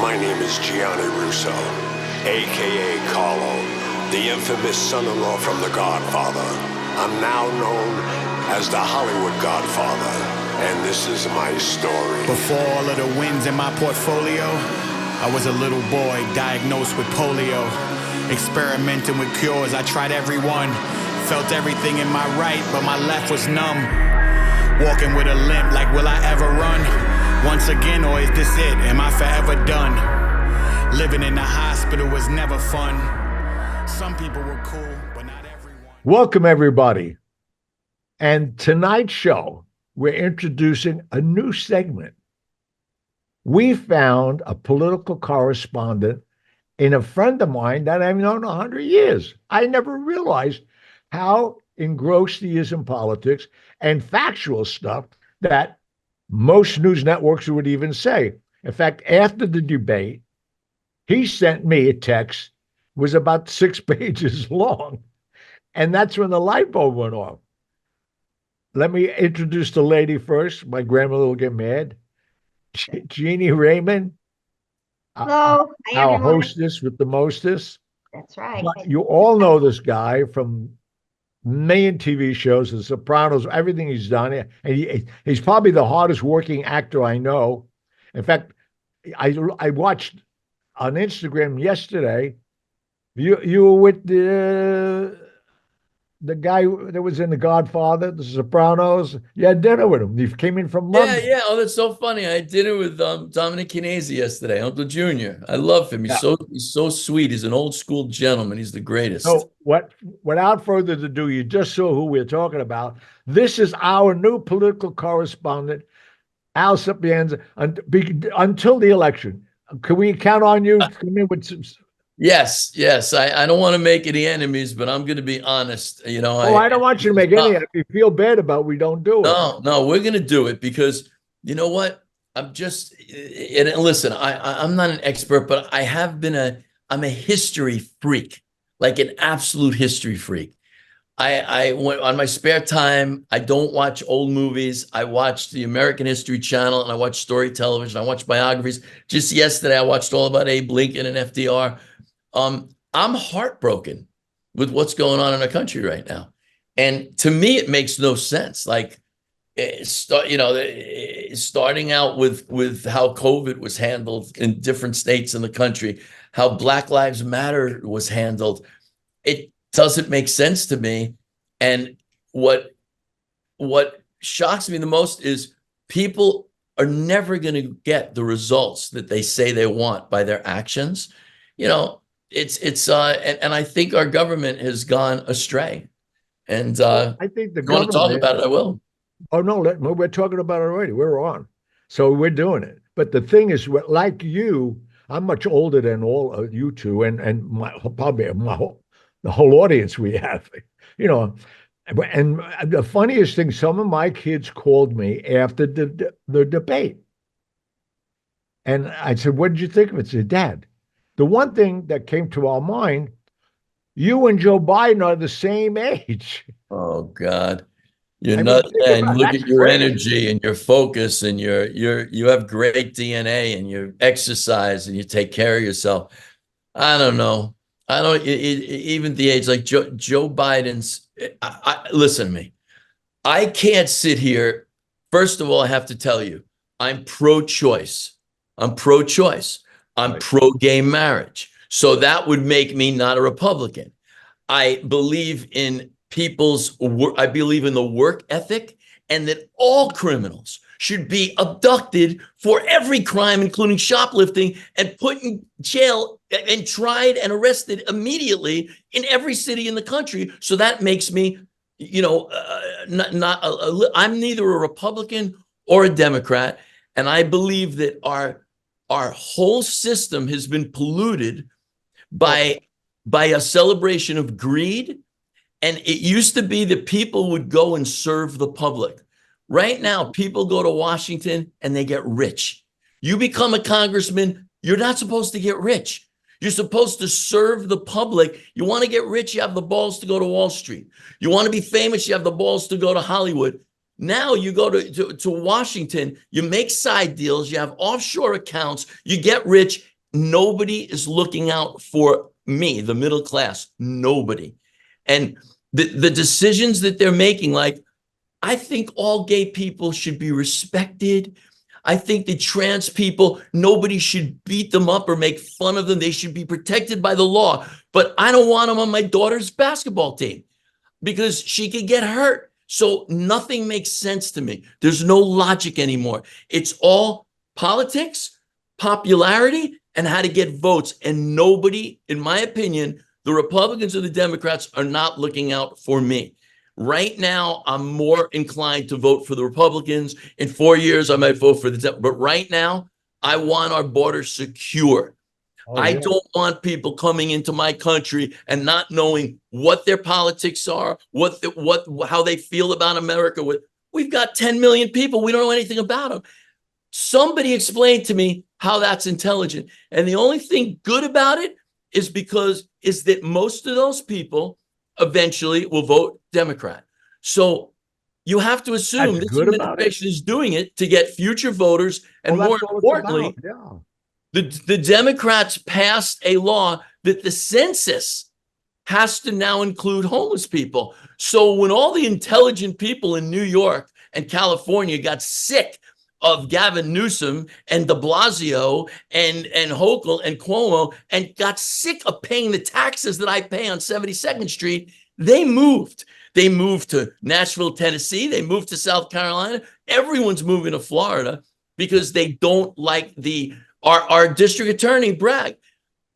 My name is Gianni Russo, a.k.a. Carlo, the infamous son-in-law from The Godfather. I'm now known as the Hollywood Godfather, and this is my story. Before all of the wins in my portfolio, I was a little boy diagnosed with polio. Experimenting with cures, I tried every one. Felt everything in my right, but my left was numb. Walking with a limp, like will I ever run? Once again, or is this it? Am I forever done? Living in the hospital was never fun. Some people were cool, but not everyone. Welcome, everybody. And tonight's show, we're introducing a new segment. We found a political correspondent in a friend of mine that I've known 100 years. I never realized how engrossed he is in politics and factual stuff that most news networks would even say. In fact, after the debate, he sent me a text, was about 6 pages long. And that's when the light bulb went off. Let me introduce the lady first. My grandmother will get mad. Jeannie Raymond. Hello. Hi, our everyone. hostess with the mostest. That's right. But you all know this guy from million TV shows, The Sopranos, everything he's done. And he's probably the hardest working actor I know. In fact, I watched on Instagram yesterday, you were with the guy that was in The Godfather, The Sopranos. You had dinner with him. You came in from London. Yeah. Oh, that's so funny. I had dinner with Dominic Chianese yesterday, Uncle Junior. I love him. He's so sweet. He's an old school gentleman. He's the greatest. So without further ado, you just saw who we're talking about. This is our new political correspondent, Al Sapienza, until the election. Can we count on you? Come in with some... Yes. I don't want to make any enemies, but I'm going to be honest. I don't want you to make any. If you feel bad about it, we don't do it. No, we're going to do it because you know what? I'm just, and listen, I'm not an expert, but I'm a history freak, like an absolute history freak. I went on my spare time. I don't watch old movies. I watch the American History Channel and I watch story television. I watch biographies. Just yesterday, I watched all about Abe Lincoln and FDR. I'm heartbroken with what's going on in our country right now. And to me, it makes no sense. Like, starting out with how COVID was handled in different states in the country, how Black Lives Matter was handled. It doesn't make sense to me. And what shocks me the most is people are never going to get the results that they say they want by their actions. And I think our government has gone astray. And I think the government, want to talk about it, I will. Oh no, we're talking about it already. We're on, so we're doing it. But the thing is, like you, I'm much older than all of you two, and the whole audience we have. And the funniest thing, some of my kids called me after the debate, and I said, "What did you think of it?" They said, "Dad, the one thing that came to our mind, you and Joe Biden are the same age." Oh God, you're not. And look at your energy and your focus, and you have great DNA, and you exercise and you take care of yourself. I don't know. Even the age like Joe Biden's. Listen to me. I can't sit here. First of all, I have to tell you, I'm pro-choice. I'm pro-gay marriage. So that would make me not a Republican. I believe in people's work. I believe in the work ethic and that all criminals should be abducted for every crime, including shoplifting, and put in jail and tried and arrested immediately in every city in the country. So that makes me, I'm neither a Republican or a Democrat. And I believe that our whole system has been polluted by a celebration of greed. And it used to be that people would go and serve the public. Right now, people go to Washington and they get rich. You become a congressman, you're not supposed to get rich. You're supposed to serve the public. You want to get rich, you have the balls to go to Wall Street. You want to be famous, you have the balls to go to Hollywood. Now you go to Washington, you make side deals, you have offshore accounts, you get rich, nobody is looking out for me, the middle class. Nobody. And the decisions that they're making, like, I think all gay people should be respected. I think the trans people, nobody should beat them up or make fun of them. They should be protected by the law. But I don't want them on my daughter's basketball team because she could get hurt. So nothing makes sense to me. There's no logic anymore. It's all politics, popularity, and how to get votes. And nobody, in my opinion, the Republicans or the Democrats are not looking out for me. Right now, I'm more inclined to vote for the Republicans. In 4 years, I might vote for the but right now, I want our border secure. I don't want people coming into my country and not knowing what their politics are, how they feel about America. We've got 10 million people. We don't know anything about them. Somebody explain to me how that's intelligent. And the only thing good about it is that most of those people eventually will vote Democrat. So you have to assume this administration is doing it to get future voters. And more importantly, the Democrats passed a law that the census has to now include homeless people. So when all the intelligent people in New York and California got sick of Gavin Newsom and de Blasio and Hochul and Cuomo and got sick of paying the taxes that I pay on 72nd Street, they moved. They moved to Nashville, Tennessee. They moved to South Carolina. Everyone's moving to Florida because they don't like our district attorney bragged.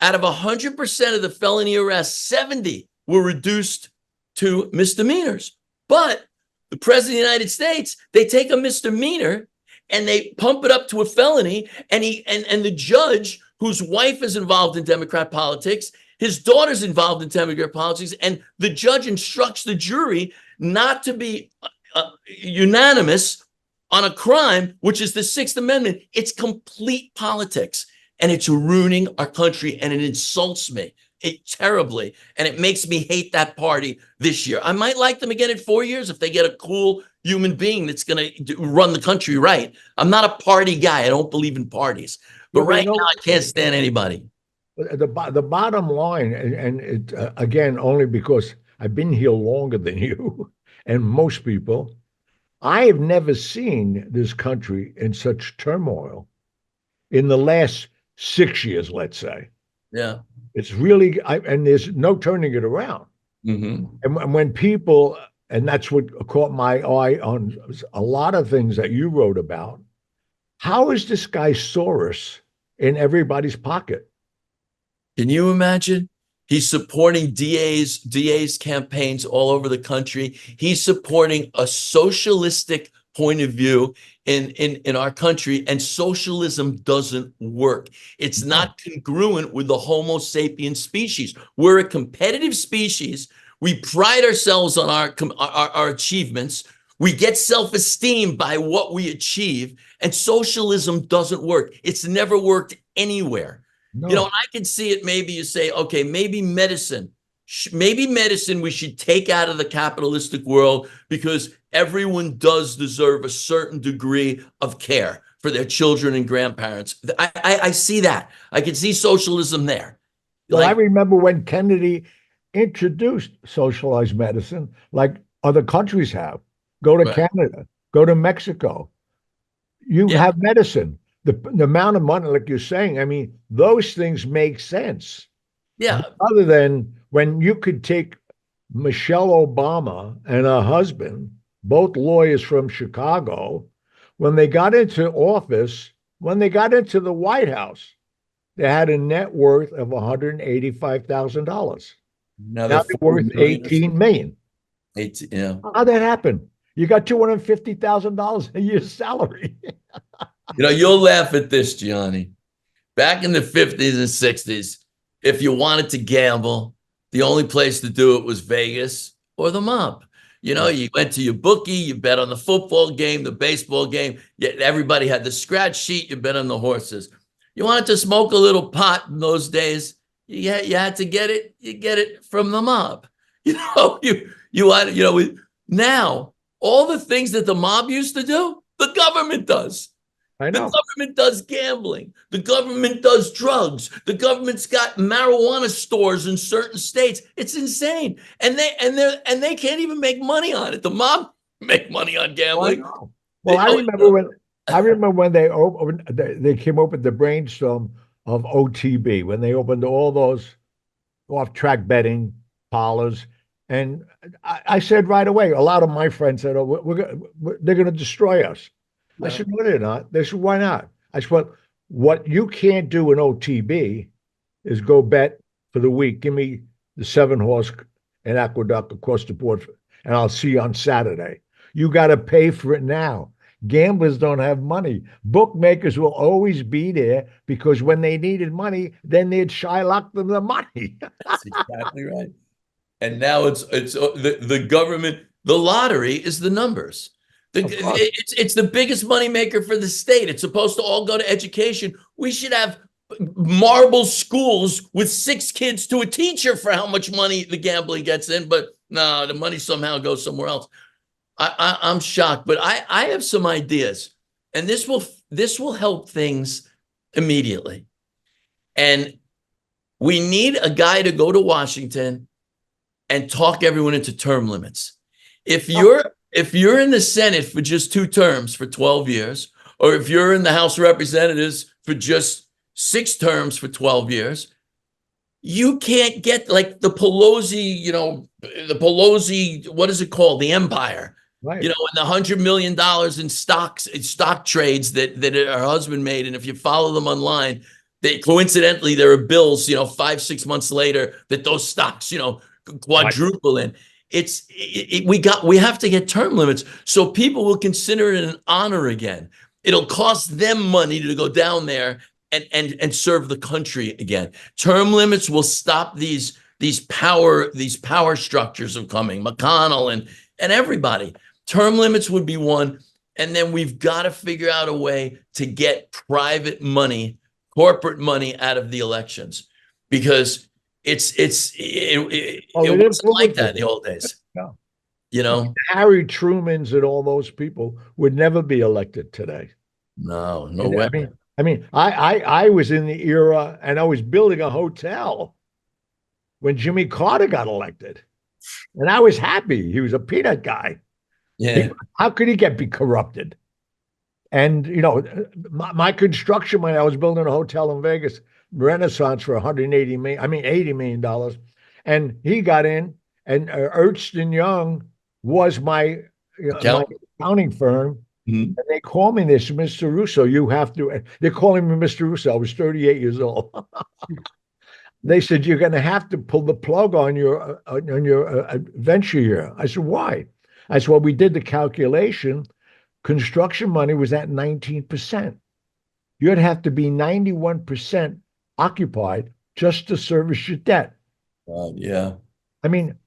Out of 100% of the felony arrests, 70 were reduced to misdemeanors. But the president of the United States, they take a misdemeanor and they pump it up to a felony, and the judge, whose wife is involved in Democrat politics, his daughter's involved in Democrat politics, and the judge instructs the jury not to be unanimous on a crime, which is the Sixth Amendment. It's complete politics, and it's ruining our country, and it insults me terribly, and it makes me hate that party this year. I might like them again in 4 years if they get a cool human being that's going to run the country right. I'm not a party guy. I don't believe in parties. But right now, I can't stand anybody. The bottom line, and it, again, only because I've been here longer than you and most people, I have never seen this country in such turmoil in the last 6 years, let's say. Yeah. It's really, and there's no turning it around. Mm-hmm. And when people, and that's what caught my eye on a lot of things that you wrote about, how is this guy Soros in everybody's pocket? Can you imagine? He's supporting DA's campaigns all over the country. He's supporting a socialistic point of view in our country, and socialism doesn't work. It's not congruent with the Homo sapiens species. We're a competitive species. We pride ourselves on our achievements. We get self-esteem by what we achieve, and socialism doesn't work. It's never worked anywhere. No. You know, and I can see it. Maybe you say, okay, maybe medicine we should take out of the capitalistic world because everyone does deserve a certain degree of care for their children and grandparents. I see that. I can see socialism there. Well, I remember when Kennedy introduced socialized medicine, like other countries have. Go to Canada, go to Mexico. You have medicine. The amount of money, like you're saying, I mean, those things make sense. Yeah. Other than when you could take Michelle Obama and her husband, both lawyers from Chicago, when they got into office, when they got into the White House, they had a net worth of $185,000. Now they're worth $18 million. Yeah. How'd that happen? You got $250,000 a year's salary. You know, you'll laugh at this, Gianni. Back in the 50s and 60s, if you wanted to gamble, the only place to do it was Vegas or the mob. You know, you went to your bookie, you bet on the football game, the baseball game. Everybody had the scratch sheet, you bet on the horses. You wanted to smoke a little pot in those days, you had to get it. You get it from the mob. You know, now all the things that the mob used to do, the government does. I The know. government does gambling. The government does drugs. The government's got marijuana stores in certain states. It's insane. And they can't even make money on it. The mob make money on I gambling. know. Well, I remember when they came up with the brainstorm of OTB when they opened all those off-track betting parlors, and I said right away. A lot of my friends said, "Oh, they're going to destroy us." I said, "No, they're not." They said, "Why not?" I said, "Well, what you can't do in OTB is go bet for the week. Give me the 7 horse and Aqueduct across the board, and I'll see you on Saturday. You got to pay for it now." Gamblers don't have money. Bookmakers will always be there because when they needed money, then they'd Shylock them the money. That's exactly right. And now it's the government. The lottery is the numbers. It's the biggest moneymaker for the state. It's supposed to all go to education. We should have marble schools with 6 kids to a teacher for how much money the gambling gets in. But no, the money somehow goes somewhere else. I'm shocked, but I have some ideas, and this will help things immediately. And we need a guy to go to Washington and talk everyone into term limits. If you're in the Senate for just 2 terms for 12 years, or if you're in the House of Representatives for just 6 terms for 12 years, you can't get like the Pelosi, what is it called? The Empire. Right. And the $100 million in stock trades that her husband made. And if you follow them online, coincidentally, there are bills, 5-6 months later that those stocks, quadruple in. We have to get term limits so people will consider it an honor again. It'll cost them money to go down there and serve the country again. Term limits will stop these power structures of coming, McConnell and everybody. Term limits would be one, and then we've got to figure out a way to get private money, corporate money out of the elections, because it wasn't like that in the old days. No. Harry Trumans and all those people would never be elected today. No way. I was in the era, and I was building a hotel when Jimmy Carter got elected, and I was happy. He was a peanut guy. Yeah. How could he be corrupted? And my construction when I was building a hotel in Vegas, Renaissance, for $80 million, and he got in, and Ernst & Young was my accounting firm. Mm-hmm. And they call me this, Mr. Russo. They're calling me Mr. Russo. I was 38 years old. They said, "You're going to have to pull the plug on your venture here." I said, "Why?" I said, "Well, we did the calculation. Construction money was at 19%. You'd have to be 91% occupied just to service your debt." Yeah.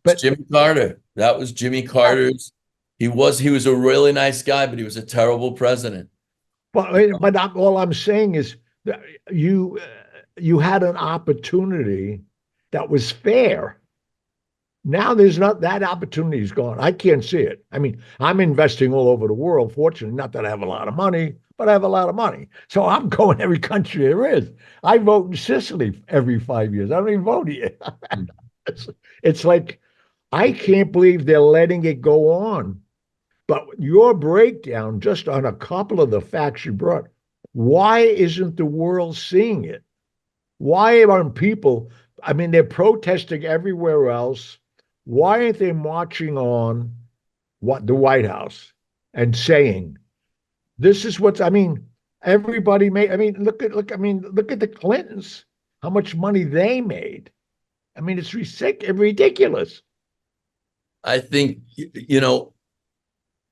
But Jimmy Carter. That was Jimmy Carter's. He was a really nice guy, but he was a terrible president. But all I'm saying is that you had an opportunity that was fair. Now there's not, that opportunity is gone. I can't see it. I'm investing all over the world, fortunately. Not that I have a lot of money, but I have a lot of money. So I'm going every country there is. I vote in Sicily every 5 years. I don't even vote here. It's like, I can't believe they're letting it go on. But your breakdown, just on a couple of the facts you brought, why isn't the world seeing it? Why aren't people, they're protesting everywhere else. Why aren't they marching on the White House and saying, this is what's, everybody made, look at the Clintons, how much money they made. It's ridiculous. I think,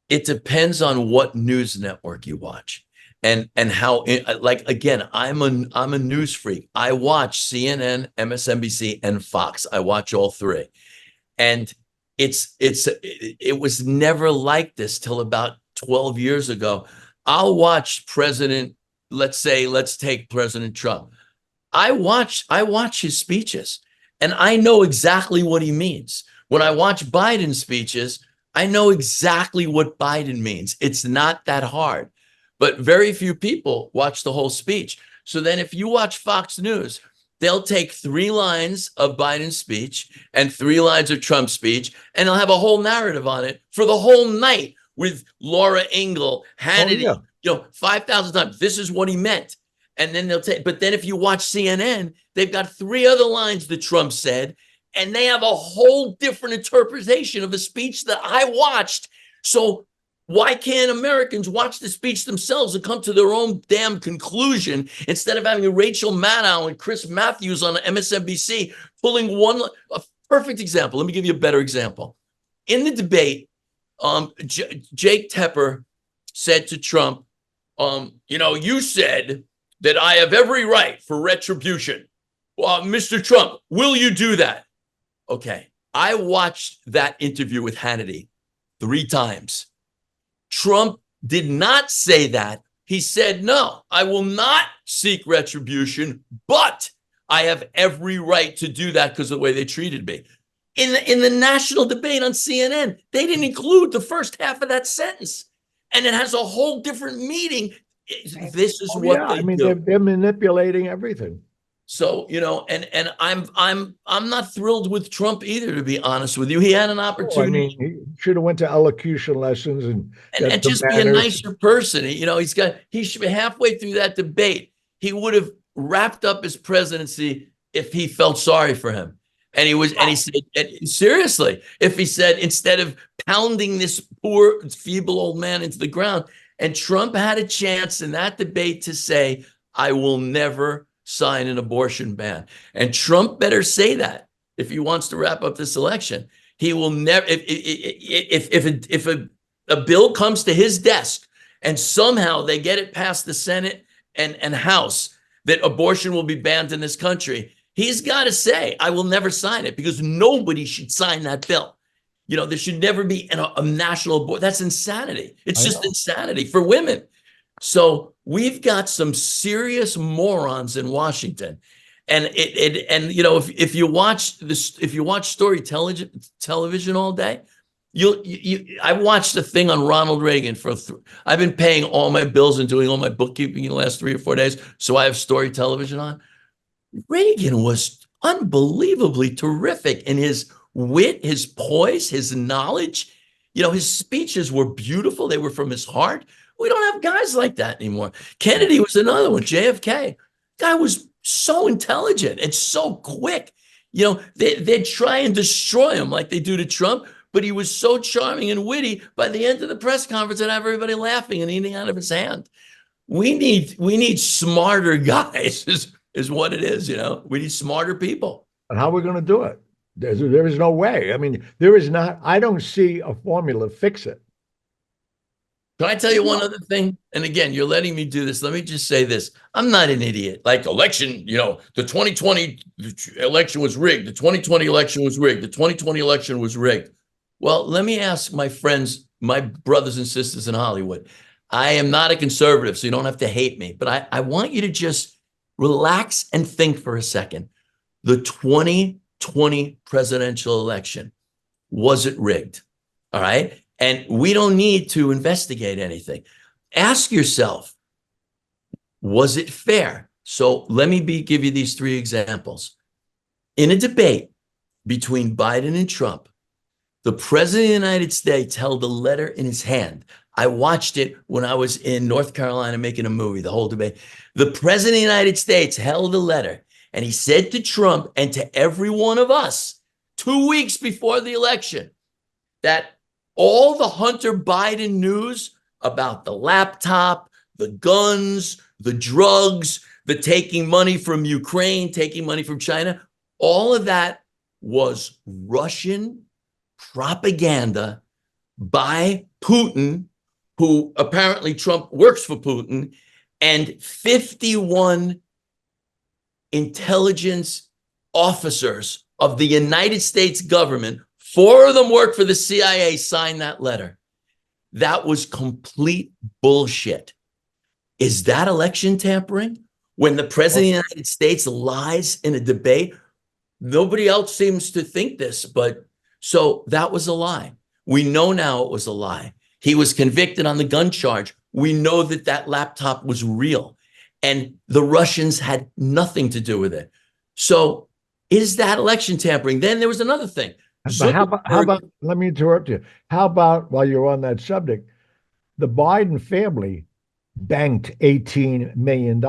it depends on what news network you watch and how, again, I'm a news freak. I watch CNN, MSNBC, and Fox. I watch all 3. And it was never like this till about 12 years ago. I'll watch let's take President Trump. I watch his speeches, and I know exactly what he means. When I watch Biden's speeches, I know exactly what Biden means. It's not that hard. but very few people watch the whole speech. So then if you watch Fox News, they'll take 3 lines of Biden's speech and 3 lines of Trump's speech, and they'll have a whole narrative on it for the whole night with Laura Ingle, Hannity, 5,000 times. This is what he meant. And then they'll take, but then if you watch CNN, they've got 3 other lines that Trump said, and they have a whole different interpretation of a speech that I watched. So why can't Americans watch the speech themselves and come to their own damn conclusion instead of having Rachel Maddow and Chris Matthews on MSNBC pulling a perfect example? Let me give you a better example. In the debate, Jake Tepper said to Trump, you said that I have every right for retribution. Well, Mr. Trump, will you do that? Okay, I watched that interview with Hannity 3 times. Trump did not say that. He said, no, I will not seek retribution, but I have every right to do that because of the way they treated me. In the national debate on CNN, they didn't include the first half of that sentence. And it has a whole different meaning. This is what they do. They're manipulating everything. So, and I'm not thrilled with Trump either, to be honest with you. He had an opportunity. He should have went to elocution lessons and just be a nicer person. He should be halfway through that debate. He would have wrapped up his presidency if he felt sorry for him. And he said, seriously, if he said, instead of pounding this poor, feeble old man into the ground, and Trump had a chance in that debate to say, I will never sign an abortion ban. And Trump better say that if he wants to wrap up this election. He will never, if a bill comes to his desk and somehow they get it past the Senate and House that abortion will be banned in this country, he's got to say, I will never sign it, because nobody should sign that bill. There should never be a national abortion. That's insanity. It's just insanity for women. So we've got some serious morons in Washington, and if you watch this, if you watch television all day, I watched a thing on Ronald Reagan I've been paying all my bills and doing all my bookkeeping in the last 3 or 4 days, so I have story television on. Reagan was unbelievably terrific in his wit, his poise, his knowledge. His speeches were beautiful. They were from his heart. We don't have guys like that anymore. Kennedy was another one. JFK. Guy was so intelligent and so quick. They'd try and destroy him like they do to Trump, but he was so charming and witty. By the end of the press conference, I'd have everybody laughing and eating out of his hand. We need smarter guys is what it is. We need smarter people. And how are we going to do it? There is no way. I don't see a formula to fix it. Can I tell you one other thing? And again, you're letting me do this. Let me just say this. I'm not an idiot. Like election, the 2020 election was rigged. The 2020 election was rigged. The 2020 election was rigged. Well, let me ask my friends, my brothers and sisters in Hollywood. I am not a conservative, so you don't have to hate me. But I want you to just relax and think for a second. The 2020 presidential election, was it rigged? All right. And we don't need to investigate anything. Ask yourself, was it fair? So let me give you these 3 examples. In a debate between Biden and Trump, the president of the United States held a letter in his hand. I watched it when I was in North Carolina making a movie, the whole debate. The president of the United States held a letter, and he said to Trump and to every one of us 2 weeks before the election that all the Hunter Biden news about the laptop, the guns, the drugs, the taking money from Ukraine, taking money from China, all of that was Russian propaganda by Putin, who apparently Trump works for Putin, and 51 intelligence officers of the United States government, 4 of them work for the CIA, signed that letter. That was complete bullshit. Is that election tampering? When the president of the United States lies in a debate, nobody else seems to think this, but so that was a lie. We know now it was a lie. He was convicted on the gun charge We know that that laptop was real, and the Russians had nothing to do with it. So is that election tampering? Then there was another thing. But how about, let me interrupt you. How about, while you're on that subject, the Biden family banked $18 million.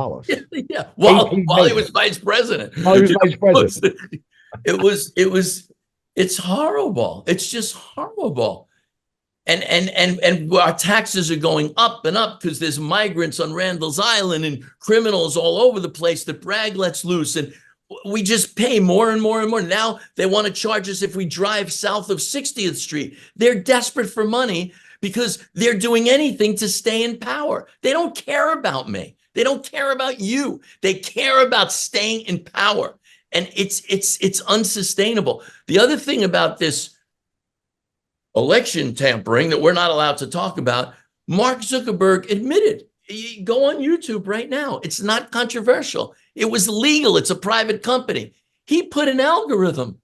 Yeah, while he was vice president. While he was vice president. It's horrible. It's just horrible. And our taxes are going up and up because there's migrants on Randall's Island and criminals all over the place that Bragg lets loose. And we just pay more and more and more. Now they want to charge us if we drive south of 60th Street. They're desperate for money because they're doing anything to stay in power. They don't care about me. They don't care about you. They care about staying in power. And it's unsustainable. The other thing about this election tampering that we're not allowed to talk about, Mark Zuckerberg admitted, go on YouTube right now. It's not controversial. It was legal. It's a private company. He put an algorithm.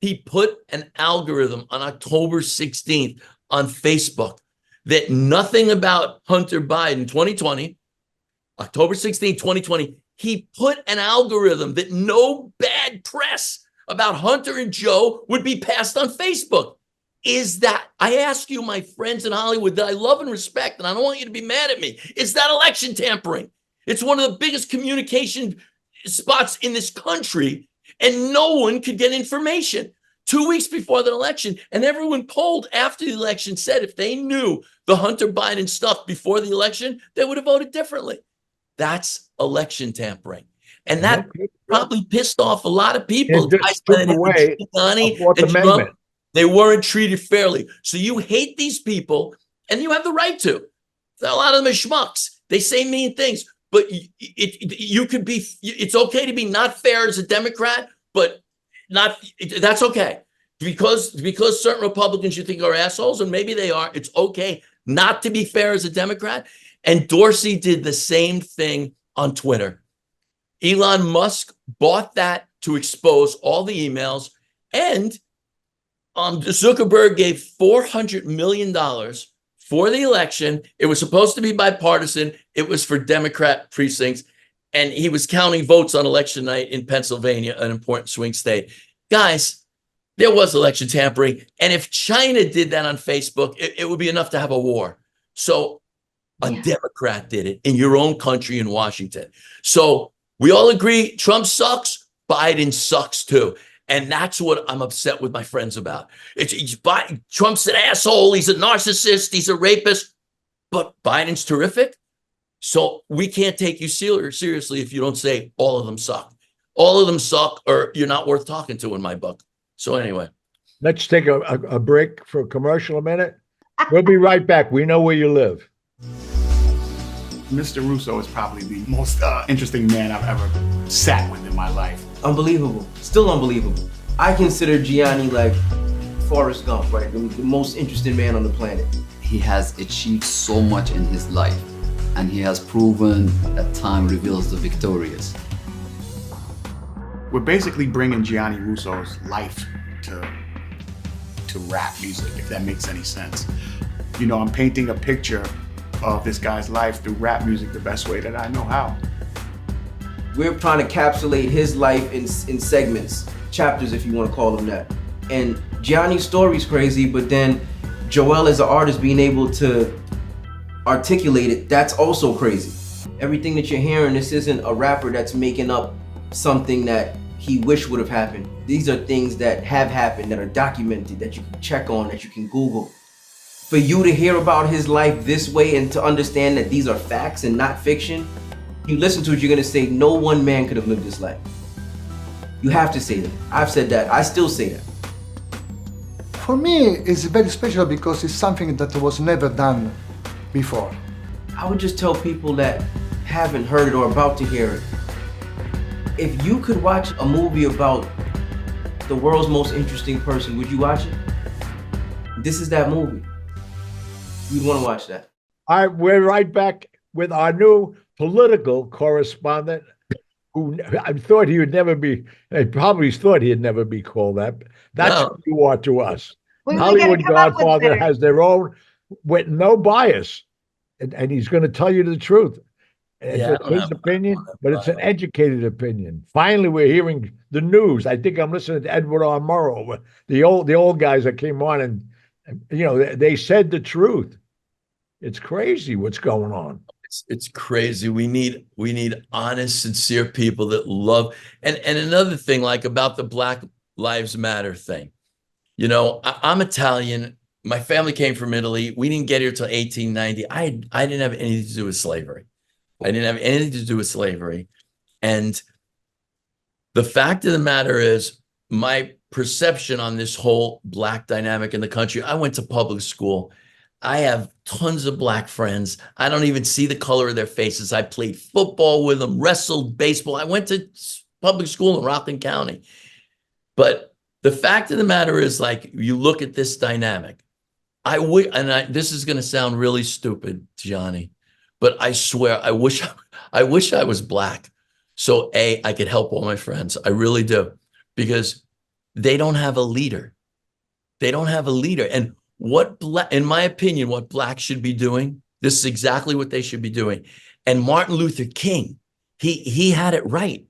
He put an algorithm on October 16th on Facebook that nothing about Hunter Biden 2020, October 16th, 2020, he put an algorithm that no bad press about Hunter and Joe would be passed on Facebook. Is that, I ask you, my friends in Hollywood that I love and respect, and I don't want you to be mad at me, is that election tampering? It's one of the biggest communication spots in this country, and no one could get information 2 weeks before the election. And everyone polled after the election said if they knew the Hunter Biden stuff before the election, they would have voted differently. That's election tampering. And that probably pissed off a lot of people. Gianni and Trump, they weren't treated fairly. So you hate these people, and you have the right to. A lot of them are schmucks. They say mean things, but you could be. It's okay to be not fair as a Democrat, but that's okay because certain Republicans you think are assholes, and maybe they are. It's okay not to be fair as a Democrat. And Dorsey did the same thing on Twitter. Elon Musk bought that to expose all the emails, and Zuckerberg gave $400 million for the election. It was supposed to be bipartisan. It was for Democrat precincts, and he was counting votes on election night in Pennsylvania, an important swing state. Guys, there was election tampering, and if China did that on Facebook, it would be enough to have a war. So a Democrat did it in your own country in Washington. So we all agree Trump sucks, Biden sucks too. And that's what I'm upset with my friends about. Trump's an asshole. He's a narcissist. He's a rapist. But Biden's terrific. So we can't take you seriously if you don't say all of them suck. All of them suck, or you're not worth talking to in my book. So anyway. Let's take a break for a commercial a minute. We'll be right back. We know where you live. Mr. Russo is probably the most interesting man I've ever sat with in my life. Unbelievable. Still unbelievable. I consider Gianni like Forrest Gump, right? The most interesting man on the planet. He has achieved so much in his life, and he has proven that time reveals the victorious. We're basically bringing Gianni Russo's life to rap music, if that makes any sense. You know, I'm painting a picture of this guy's life through rap music the best way that I know how. We're trying to encapsulate his life in segments, chapters if you want to call them that. And Gianni's story's crazy, but then Joel as an artist being able to articulate it, that's also crazy. Everything that you're hearing, this isn't a rapper that's making up something that he wished would have happened. These are things that have happened, that are documented, that you can check on, that you can Google. For you to hear about his life this way and to understand that these are facts and not fiction, you listen to it, you're gonna say no one man could have lived this life. You have to say that. I've said that. I still say that. For me, it's very special because it's something that was never done before. I would just tell people that haven't heard it or about to hear it. If you could watch a movie about the world's most interesting person, would you watch it? This is that movie. You'd want to watch that. All right, we're right back with our new political correspondent, who I thought he would never be. I probably thought he'd never be called that. That's what you are to us. Hollywood Godfather has their own, with no bias. and he's going to tell you the truth. It's Yeah, I don't his have- opinion, but it's an educated opinion. Finally, we're hearing the news. I think I'm listening to Edward R. Murrow, the old guys that came on, and they said the truth. It's crazy what's going on. It's crazy. We need honest, sincere people that love. And another thing, like about the Black Lives Matter thing, I'm Italian. My family came from Italy. We didn't get here till 1890. I didn't have anything to do with slavery. I didn't have anything to do with slavery. And the fact of the matter is, my perception on this whole Black dynamic in the country, I went to public school. I have tons of Black friends. I don't even see the color of their faces. I played football with them, wrestled, baseball. I went to public school in Rockland County. But the fact of the matter is, like, you look at this dynamic, this is going to sound really stupid, Gianni, but I swear, I wish I was Black. So I could help all my friends. I really do, because they don't have a leader. They don't have a leader. And in my opinion, what Blacks should be doing, this is exactly what they should be doing. And Martin Luther King, he had it right.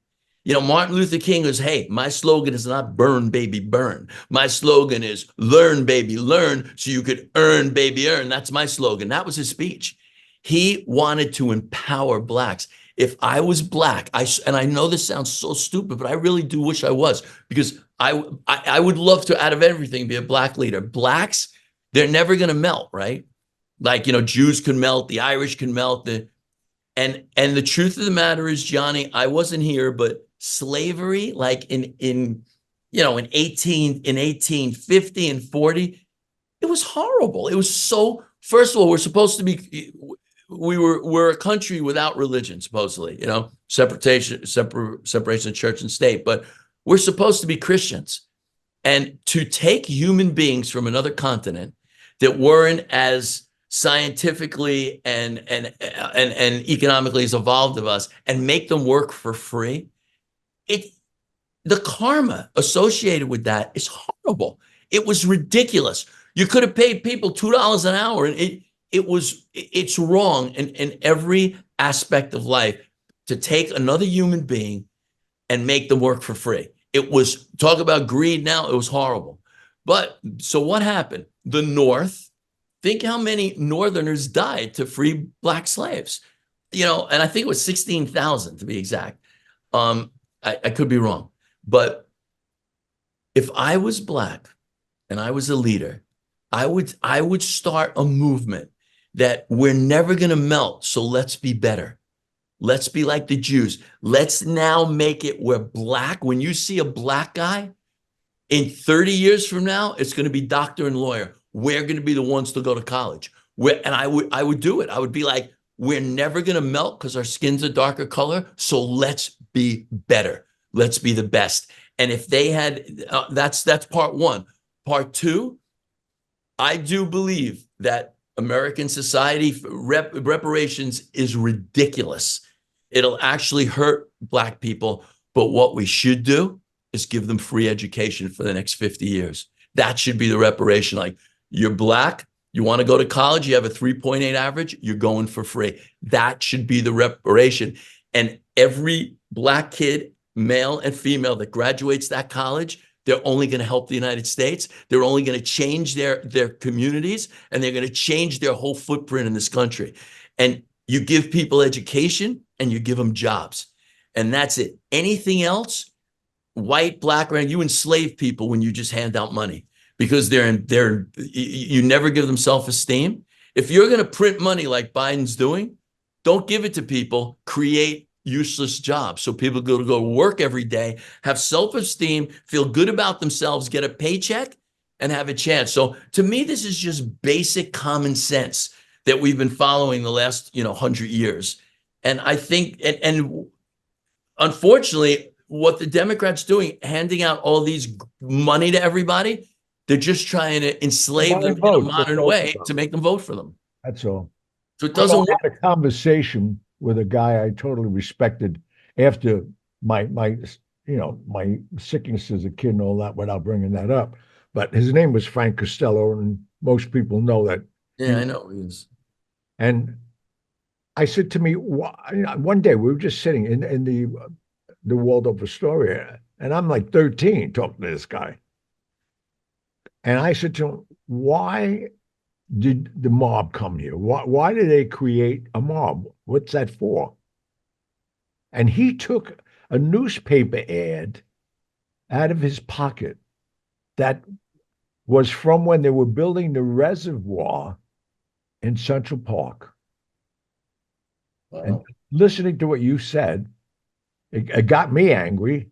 Martin Luther King was, hey, my slogan is not burn, baby, burn. My slogan is learn, baby, learn, so you could earn, baby, earn. That's my slogan. That was his speech. He wanted to empower Blacks. If I was Black, and I know this sounds so stupid, but I really do wish I was, because I would love to, out of everything, be a Black leader. Blacks, they're never going to melt, right? Like, Jews can melt, the Irish can melt, and the truth of the matter is, Gianni, I wasn't here, but slavery, like in 1850 and 40, it was horrible. It was so. First of all, we're a country without religion, supposedly, separation of church and state, but we're supposed to be Christians. And to take human beings from another continent that weren't as scientifically and economically as evolved of us and make them work for free, the karma associated with that is horrible. It was ridiculous. You could have paid people $2 an hour, and it's wrong in every aspect of life to take another human being and make them work for free. It was, talk about greed now, it was horrible. But so what happened? The North, think how many Northerners died to free Black slaves, and I think it was 16,000 to be exact. I could be wrong, but if I was Black and I was a leader, I would start a movement that we're never going to melt. So let's be better. Let's be like the Jews. Let's now make it where Black, when you see a Black guy in 30 years from now, it's going to be doctor and lawyer. We're going to be the ones to go to college. And I would do it. I would be like, we're never going to melt because our skin's a darker color. So let's be better. Let's be the best. And if they had, that's part one. Part two, I do believe that American society reparations is ridiculous. It'll actually hurt Black people. But what we should do is give them free education for the next 50 years. That should be the reparation. Like, you're Black, you want to go to college, you have a 3.8 average, you're going for free. That should be the reparation. And every Black kid, male and female, that graduates that college, they're only going to help the United States. They're only going to change their communities, and they're going to change their whole footprint in this country. And you give people education and you give them jobs. And that's it. Anything else, white, Black, you enslave people when you just hand out money, because you never give them self-esteem. If you're going to print money like Biden's doing, don't give it to people. Create useless jobs so people go to work every day, have self-esteem, feel good about themselves, get a paycheck, and have a chance. So to me, this is just basic common sense that we've been following the last 100 years. And I think, and unfortunately, what the Democrats doing, handing out all these money to everybody, they're just trying to enslave them in a modern way to make them vote for them. That's all. So it doesn't work. I had a conversation with a guy I totally respected after my sickness as a kid and all that, without bringing that up. But his name was Frank Costello, and most people know that. Yeah, I know he is. And I said to me, one day we were just sitting in the Waldorf Astoria, and I'm like 13 talking to this guy. And I said to him, why did the mob come here? Why did they create a mob? What's that for? And he took a newspaper ad out of his pocket that was from when they were building the reservoir in Central Park. Wow. And listening to what you said, it got me angry,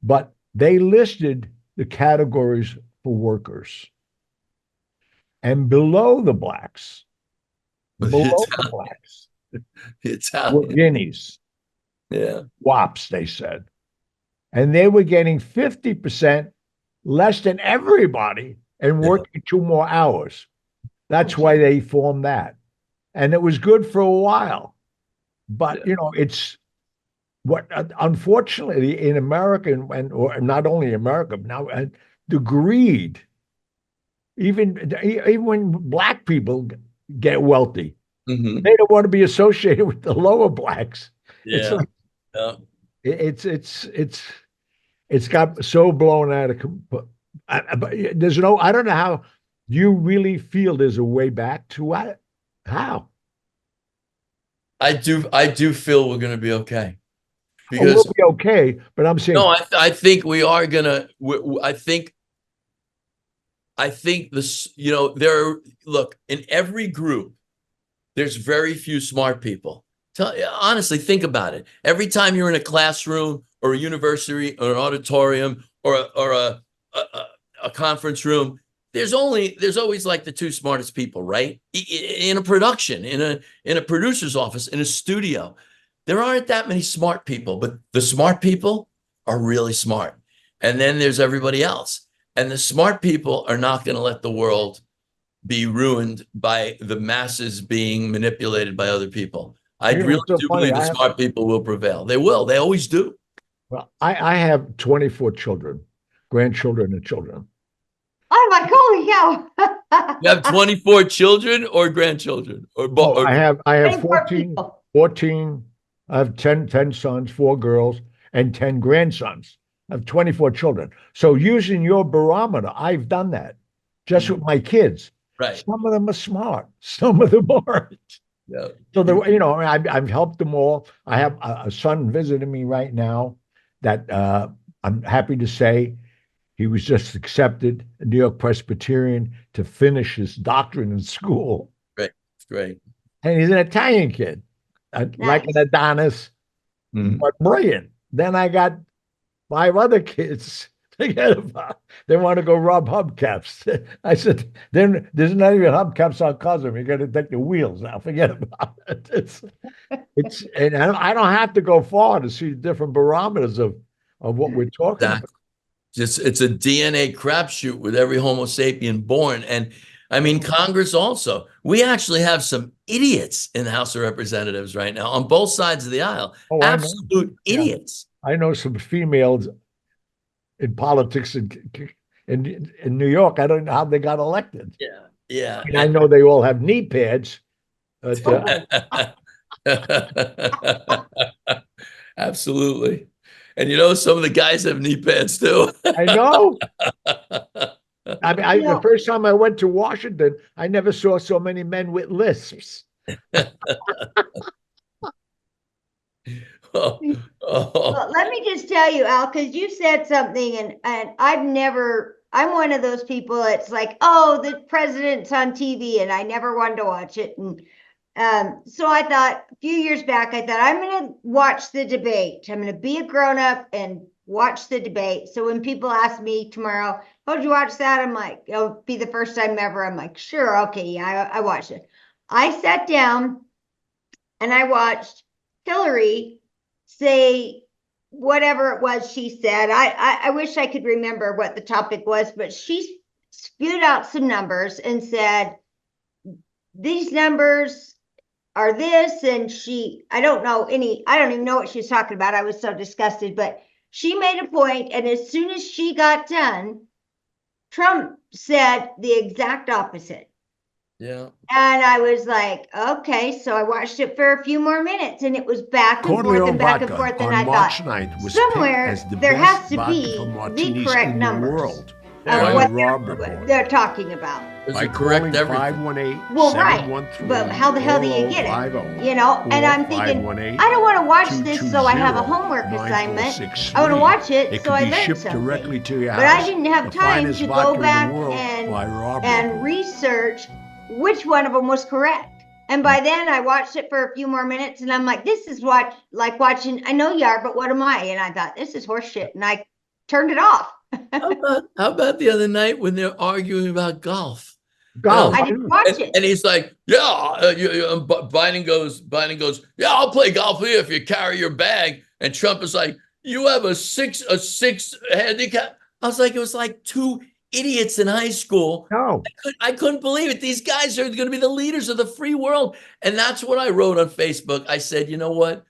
but they listed the categories for workers. And below the blacks, were Italian. guineas, Yeah. wops, they said. And they were getting 50% less than everybody and working 2 more hours. That's why they formed that. And it was good for a while. But, it's what, unfortunately, in America, or not only America, now, the greed, even when black people get wealthy, Mm-hmm. they don't want to be associated with the lower blacks. Yeah. It's got so blown out of. But there's no. I don't know how you really feel. There's a way back to what? How? I do feel we're going to be okay. Because we'll be okay, but I'm saying no. I think we are gonna. I think this. Look, in every group, there's very few smart people. Honestly, think about it. Every time you're in a classroom or a university or an auditorium or a conference room, there's always like the 2 smartest people, right? In a production, in a producer's office, in a studio, there aren't that many smart people, but the smart people are really smart. And then there's everybody else. And the smart people are not going to let the world be ruined by the masses being manipulated by other people. I really do believe the smart people will prevail. They will. They always do. Well, I have 24 children, grandchildren, and children. Oh my holy cow! You have 24 children or grandchildren, or both? I have 24 14. I have 10 sons, 4 girls, and 10 grandsons. I have 24 children. So using your barometer, I've done that just with my kids. Right. Some of them are smart. Some of them aren't. Yeah. So I've helped them all. I have a son visiting me right now that I'm happy to say he was just accepted at New York Presbyterian to finish his doctorate in school. Great. Great. And he's an Italian kid, like an Adonis, but brilliant. Then I got 5 other kids. Forget about it. They want to go rob hubcaps. I said, then there's not even hubcaps on cars. You got to take the wheels now. Forget about it. And I don't have to go far to see different barometers of what we're talking about. It's a DNA crapshoot with every Homo sapien born. And I mean, Congress also. We actually have some idiots in the House of Representatives right now on both sides of the aisle. Absolute idiots. I know some females in politics in New York. I don't know how they got elected. Yeah. I know they all have knee pads. Absolutely. And some of the guys have knee pads too. I know. I mean, the first time I went to Washington, I never saw so many men with lisps. Well, let me just tell you, Al, because you said something, and I'm one of those people that's like, oh, the president's on TV, and I never wanted to watch it. And so I thought, a few years back, I'm going to watch the debate. I'm going to be a grown-up and watch the debate. So when people ask me tomorrow, oh, did you watch that? I'm like, it'll be the first time ever. I'm like, sure, okay, yeah, I watched it. I sat down and I watched Hillary say whatever it was she said. I wish I could remember what the topic was, but she spewed out some numbers and said, these numbers are this, and I don't even know what she was talking about. I was so disgusted, but she made a point, and as soon as she got done, Trump said the exact opposite. Yeah. And I was like, okay, so I watched it for a few more minutes and it was back and forth Corleone and back and vodka forth. And on I March thought, 9th was picked somewhere as the there best has to vodka be for the martinis correct in the numbers world. Yeah, of By what the Robb Report. they're talking about. Does By it correct calling everything? Well, right. But how the hell do you get it? You know, and I'm thinking, I don't want to watch this so I have a homework assignment. I want to watch it so I learn something. Directly to your house. But I didn't have The time finest to vodka go in the back world by Robb and Report. research which one of them was correct. And by then I watched it for a few more minutes and I'm like, this is like watching, I know you are, but what am I? And I thought, this is horseshit. And I turned it off. How about the other night when they're arguing about golf? Golf. I didn't watch it. And he's like, yeah, Biden goes, yeah, I'll play golf with you if you carry your bag. And Trump is like, you have a six handicap. I was like, it was like two idiots in high school. No. I couldn't believe it. These guys are going to be the leaders of the free world. And that's what I wrote on Facebook. I said, you know what?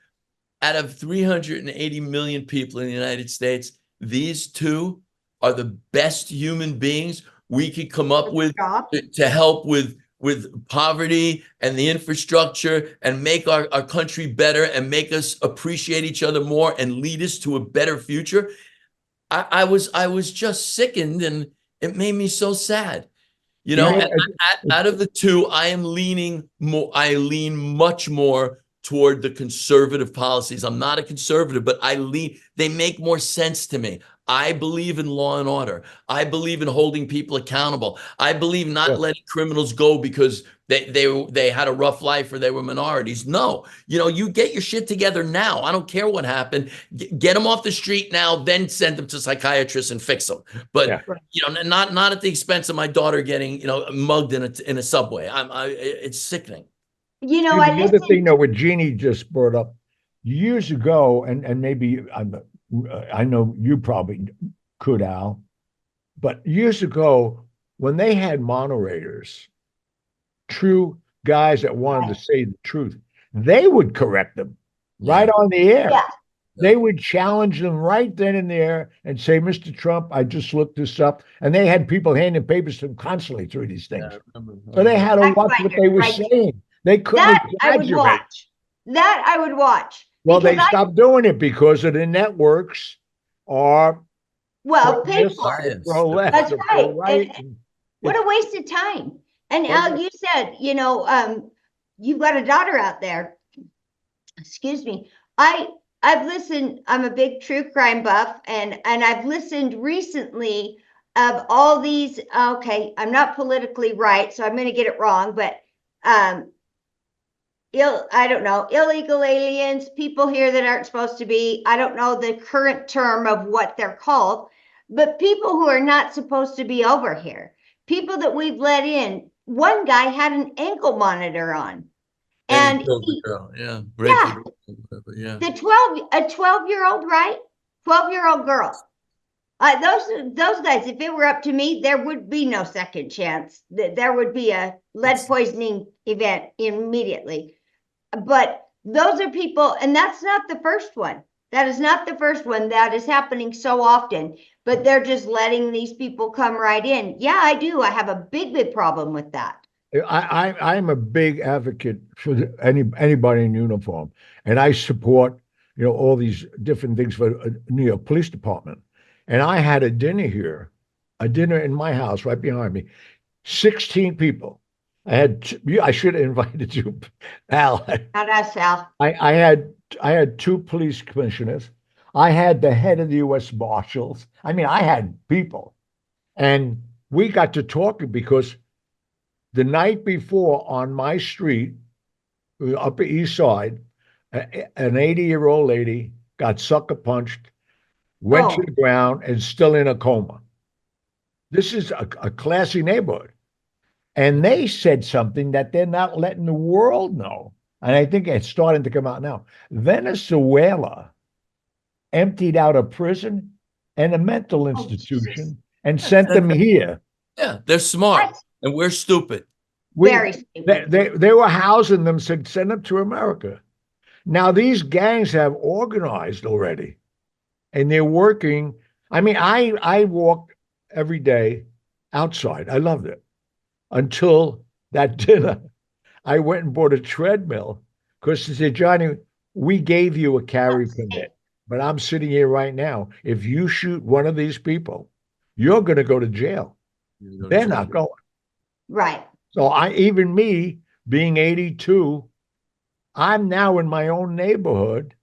Out of 380 million people in the United States, these two are the best human beings we could come up with to help with poverty and the infrastructure and make our country better and make us appreciate each other more and lead us to a better future. I was just sickened, and it made me so sad. You know, and out of the two, I lean much more toward the conservative policies. I'm not a conservative, but they make more sense to me. I believe in law and order. I believe in holding people accountable. I believe not letting criminals go because they had a rough life or they were minorities. No, you know, you get your shit together now. I don't care what happened. Get them off the street now, then send them to psychiatrists and fix them. But you know, not at the expense of my daughter getting, you know, mugged in a subway. It's sickening. You know, the other thing though, what Jeannie just brought up years ago, and maybe I know you probably could, Al, but years ago when they had moderators, true guys that wanted to say the truth, they would correct them right on the air. Yeah. They would challenge them right then and there and say, Mr. Trump, I just looked this up. And they had people handing papers to them constantly through these things. So they had to watch what they were saying. They couldn't exaggerate. That I would watch. Well, they stopped doing it because of the networks are paid for. That's right. What a waste of time. And Al, you said, you know, you've got a daughter out there. Excuse me. I've listened, I'm a big true crime buff, and I've listened recently of all these, okay, I'm not politically right, so I'm going to get it wrong, but I don't know, illegal aliens, people here that aren't supposed to be, I don't know the current term of what they're called, but people who are not supposed to be over here, people that we've let in. One guy had an ankle monitor on. And he killed the girl. Yeah. The 12-year-old, right? 12-year-old girl. Those guys, if it were up to me, there would be no second chance. There would be a lead poisoning event immediately. But those are people, and that's not the first one. That is not the first one. That is happening so often, but they're just letting these people come right in. Yeah, I do. I have a big problem with that. I'm a big advocate for anybody in uniform, and I support, you know, all these different things for New York Police Department. And I had a dinner in my house right behind me, 16 people. I should have invited you, Al. Not us, Al. I had two police commissioners. I had the head of the U.S. Marshals. I mean, I had people, and we got to talking because the night before on my street, Upper East Side, an 80-year-old lady got sucker punched, went to the ground, and still in a coma. This is a classy neighborhood. And they said something that they're not letting the world know. And I think it's starting to come out now. Venezuela emptied out a prison and a mental institution and sent them here. Yeah, they're smart. And we're stupid. Very stupid. They were housing them, said send them to America. Now these gangs have organized already, and they're working. I mean, I walked every day outside. I loved it until that dinner, I went and bought a treadmill because she said, Johnny, we gave you a carry permit, but I'm sitting here right now. If you shoot one of these people, you're going to go to jail. They're not going. Right. So even me being 82, I'm now in my own neighborhood,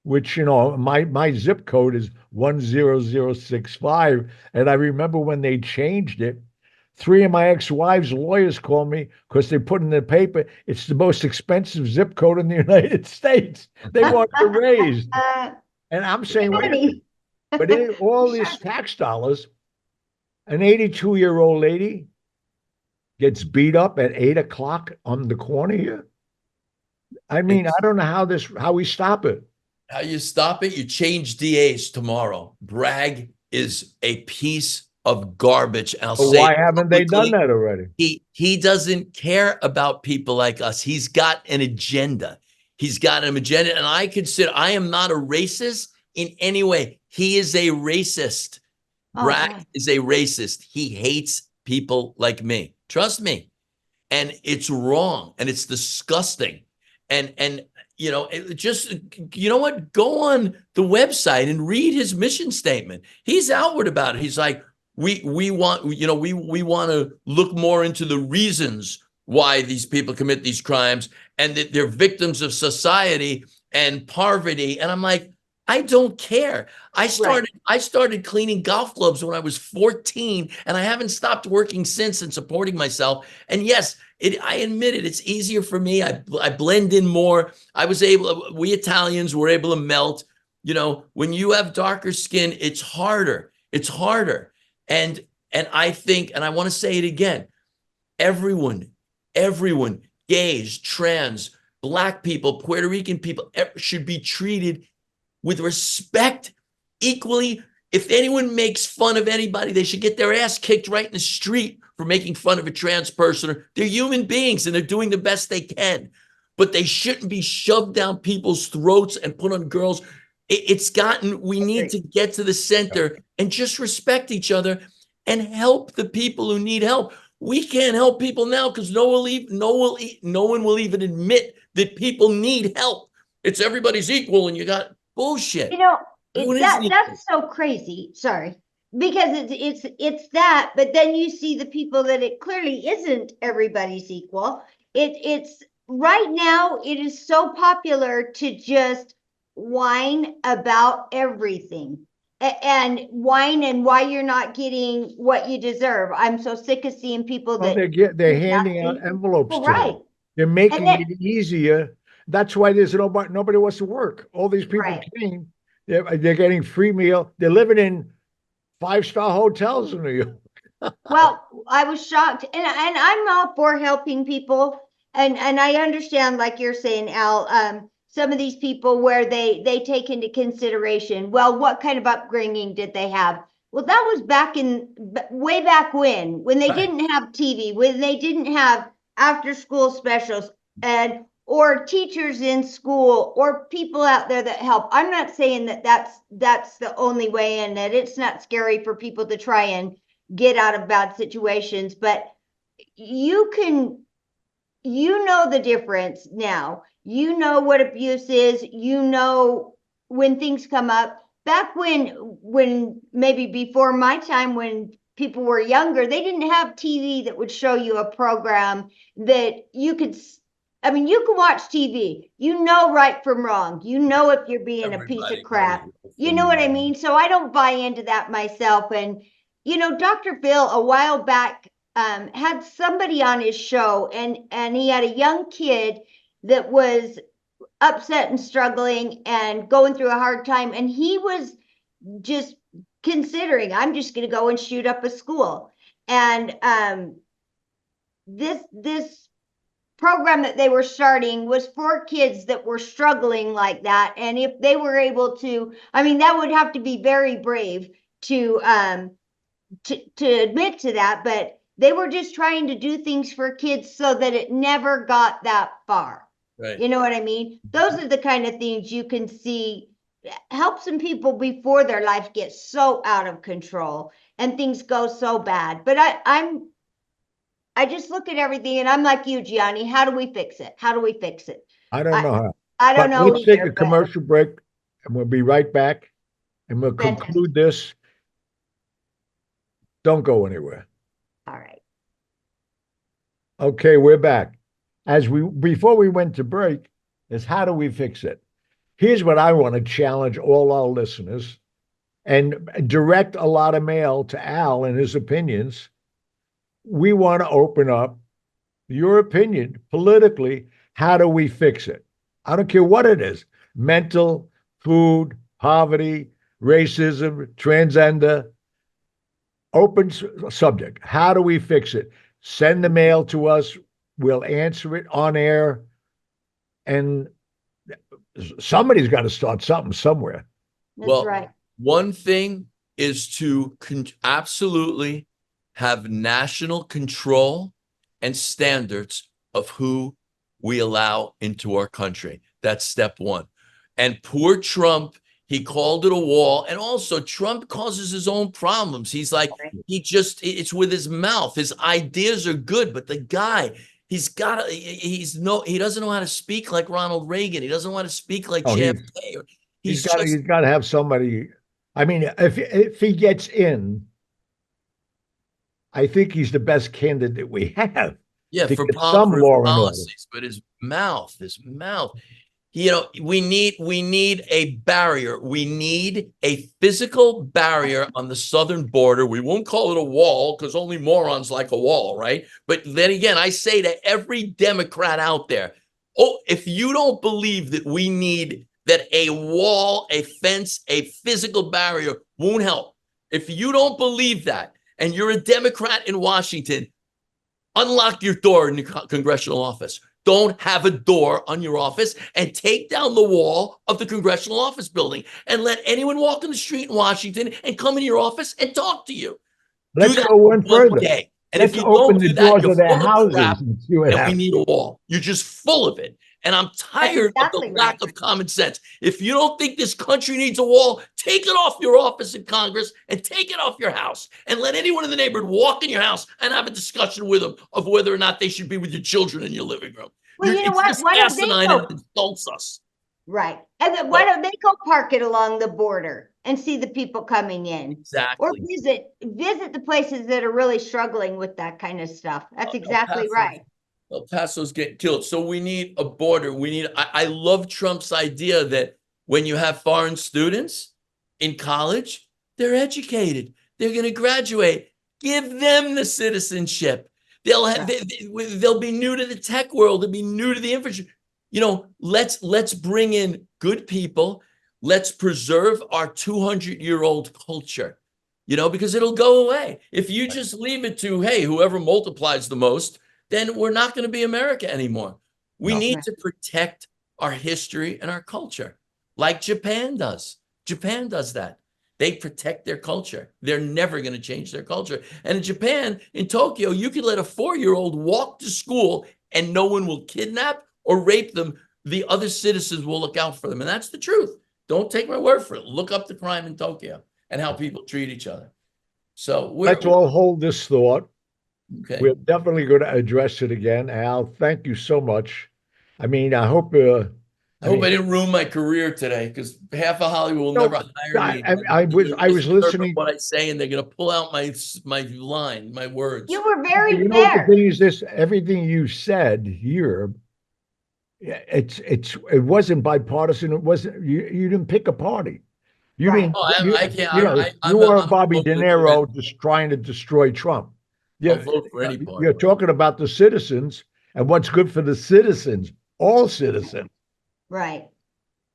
which, my zip code is 10065. And I remember when they changed it, three of my ex-wives' lawyers called me because they put in the paper, it's the most expensive zip code in the United States. They wanted to raise. And I'm saying, wait a minute, but all these tax dollars, an 82-year-old lady gets beat up at 8 o'clock on the corner here. I mean, I don't know how we stop it. How you stop it? You change DAs tomorrow. Bragg is a piece of garbage. I'll say, why haven't they done that already? He doesn't care about people like us. He's got an agenda. He's got an agenda. And I am not a racist in any way. He is a racist. Bragg is a racist. He hates people like me. Trust me. And it's wrong. And it's disgusting. And you know, what? Go on the website and read his mission statement. He's outward about it. He's like, we want to look more into the reasons why these people commit these crimes and that they're victims of society and poverty. And I'm like, I don't care. I started cleaning golf clubs when I was 14, and I haven't stopped working since and supporting myself. And yes, I admit it. It's easier for me. I blend in more. We Italians were able to melt. You know, when you have darker skin, it's harder. It's harder. And I think, and I want to say it again, everyone, gays, trans, Black people, Puerto Rican people should be treated with respect equally. If anyone makes fun of anybody, they should get their ass kicked right in the street for making fun of a trans person. They're human beings and they're doing the best they can, but they shouldn't be shoved down people's throats and put on girls. We need to get to the center and just respect each other and help the people who need help. We can't help people now because no one will even admit that people need help. It's everybody's equal and you got bullshit. You know, that's so crazy. Sorry. Because it's that, but then you see the people that it clearly isn't everybody's equal. It's right now, it is so popular to just whine about everything and whine and why you're not getting what you deserve. I'm so sick of seeing people that they're handing out envelopes to right. them. They're making it easier. That's why there's nobody wants to work. All these people came, they're getting free meal. They're living in 5-star hotels in New York. Well, I was shocked, and I'm all for helping people, and I understand, like you're saying, Al, some of these people where they take into consideration, well, what kind of upbringing did they have? Well, that was way back when they didn't have TV, when they didn't have after school specials or teachers in school or people out there that help. I'm not saying that that's the only way, and that it's not scary for people to try and get out of bad situations, but you know the difference now. You know what abuse is. You know when things come up. Back when maybe before my time, when people were younger, they didn't have TV that would show you a program that you could. I mean, you can watch TV. You know right from wrong. You know if you're being a piece of crap. You know what I mean? So I don't buy into that myself. And Dr. Phil a while back had somebody on his show, and he had a young kid that was upset and struggling and going through a hard time, and he was just considering, I'm just going to go and shoot up a school. And this program that they were starting was for kids that were struggling like that, and if they were able to, I mean, that would have to be very brave to admit to that, but they were just trying to do things for kids so that it never got that far. Right. You know what I mean? Those are the kind of things you can see help some people before their life gets so out of control and things go so bad. But I just look at everything and I'm like you, Gianni. How do we fix it? How do we fix it? I don't know how. I don't But know let's take a either, but commercial break and we'll be right back and we'll fantastic. conclude this. Don't go anywhere. All right. Okay, we're back. Before we went to break, is how do we fix it? Here's what I want to challenge all our listeners and direct a lot of mail to Al and his opinions. We want to open up your opinion politically. How do we fix it? I don't care what it is: mental, food, poverty, racism, transgender. Open subject. How do we fix it? Send the mail to us. We'll answer it on air. And somebody's got to start something somewhere. That's right. One thing is to absolutely have national control and standards of who we allow into our country. That's step one. And poor Trump, he called it a wall. And also Trump causes his own problems. He's like, it's with his mouth. His ideas are good, but the guy, he doesn't know how to speak like Ronald Reagan. He doesn't want to speak like JFK. He's got to have somebody. I mean, if he gets in, I think he's the best candidate we have. Yeah, for some law policies, but his mouth. We need a barrier. We need a physical barrier on the southern border. We won't call it a wall because only morons like a wall, right? But then again, I say to every Democrat out there, if you don't believe that we need that a wall, a fence, a physical barrier won't help. If you don't believe that, and you're a Democrat in Washington, unlock your door in the congressional office. Don't have a door on your office and take down the wall of the congressional office building and let anyone walk in the street in Washington and come in your office and talk to you. Let's go one further. Day. And Let's if you open don't the do doors that, of their you're full of houses crap, and see what and we happens. need a wall. You're just full of it. And I'm tired of the lack of common sense. If you don't think this country needs a wall, take it off your office in Congress and take it off your house and let anyone in the neighborhood walk in your house and have a discussion with them of whether or not they should be with your children in your living room. Well, you know what? Why don't they go? It insults us. Right. And then why don't they go park it along the border and see the people coming in? Exactly. Or visit the places that are really struggling with that kind of stuff. That's exactly right. El Paso's getting killed. So we need a border. I love Trump's idea that when you have foreign students in college, they're educated. They're going to graduate. Give them the citizenship. They'll be new to the tech world. They'll be new to the infrastructure. Let's bring in good people. Let's preserve our 200-year-old culture, because it'll go away. If you just leave it to, hey, whoever multiplies the most, then we're not going to be America anymore. We need to protect our history and our culture like Japan does. Japan does that. They protect their culture. They're never going to change their culture. And in Japan, in Tokyo, you could let a 4-year-old walk to school and no one will kidnap or rape them. The other citizens will look out for them. And that's the truth. Don't take my word for it. Look up the crime in Tokyo and how people treat each other. So let's all hold this thought. Okay. We're definitely going to address it again. Al, thank you so much. I mean, I hope I didn't ruin my career today, because half of Hollywood will never hire me. I was listening what I say, and they're going to pull out my line, my words. You were very The fair. thing is, everything you said here, it wasn't bipartisan. It wasn't. You didn't pick a party. You didn't. I can't. You were Bobby De Niro just trying to destroy Trump. I'll vote for any party. You're talking about the citizens and what's good for the citizens, all citizens. Right.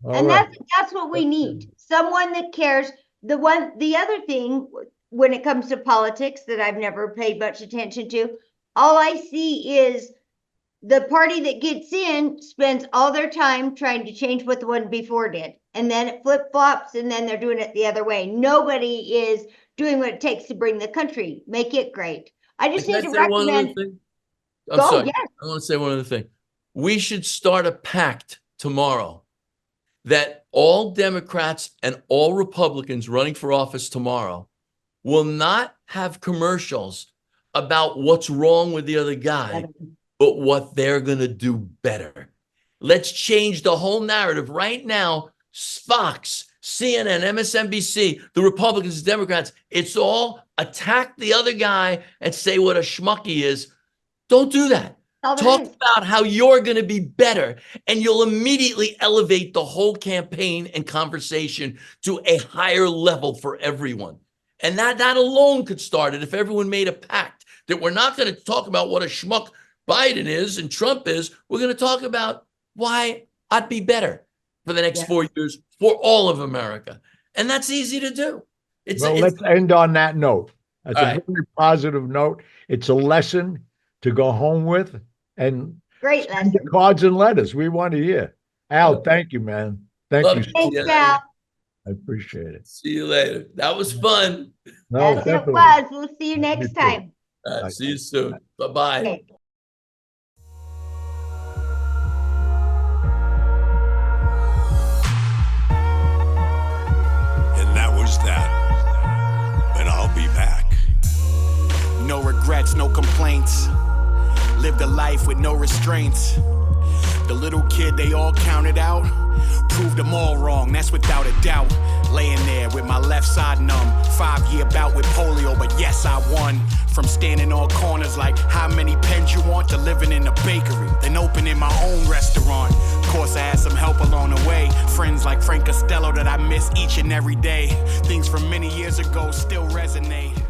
That's what we need. Someone that cares. The other thing when it comes to politics that I've never paid much attention to, all I see is the party that gets in spends all their time trying to change what the one before did. And then it flip-flops and then they're doing it the other way. Nobody is doing what it takes to bring the country, make it great. I just need to recommend. I'm sorry. Yes. I want to say one other thing. We should start a pact tomorrow that all Democrats and all Republicans running for office tomorrow will not have commercials about what's wrong with the other guy, but what they're going to do better. Let's change the whole narrative right now. Fox, CNN, MSNBC, the Republicans, Democrats, it's all attack the other guy and say what a schmuck he is. Don't do that. Talk about how you're going to be better, and you'll immediately elevate the whole campaign and conversation to a higher level for everyone. And that alone could start it if everyone made a pact that we're not going to talk about what a schmuck Biden is and Trump is. We're going to talk about why I'd be better for the next 4 years for all of America. And that's easy to do. Let's end on that note. That's a very positive note. It's a lesson to go home with, and great lesson. The cards and letters we want to hear. Al, thank you, man. Thank you. Thanks, Al. I appreciate it. See you later. That was fun. No, yes, definitely. it was. We'll see you next time. See you soon. Bye-bye. Okay. And that was that. But I'll be back. No regrets, no complaints. Lived a life with no restraints. The little kid they all counted out, proved them all wrong, that's without a doubt. Laying there with my left side numb, 5-year bout with polio, but yes, I won. From standing on corners like how many pens you want to living in a bakery, then opening my own restaurant. Of course, I had some help along the way, friends like Frank Costello that I miss each and every day. Things from many years ago still resonate.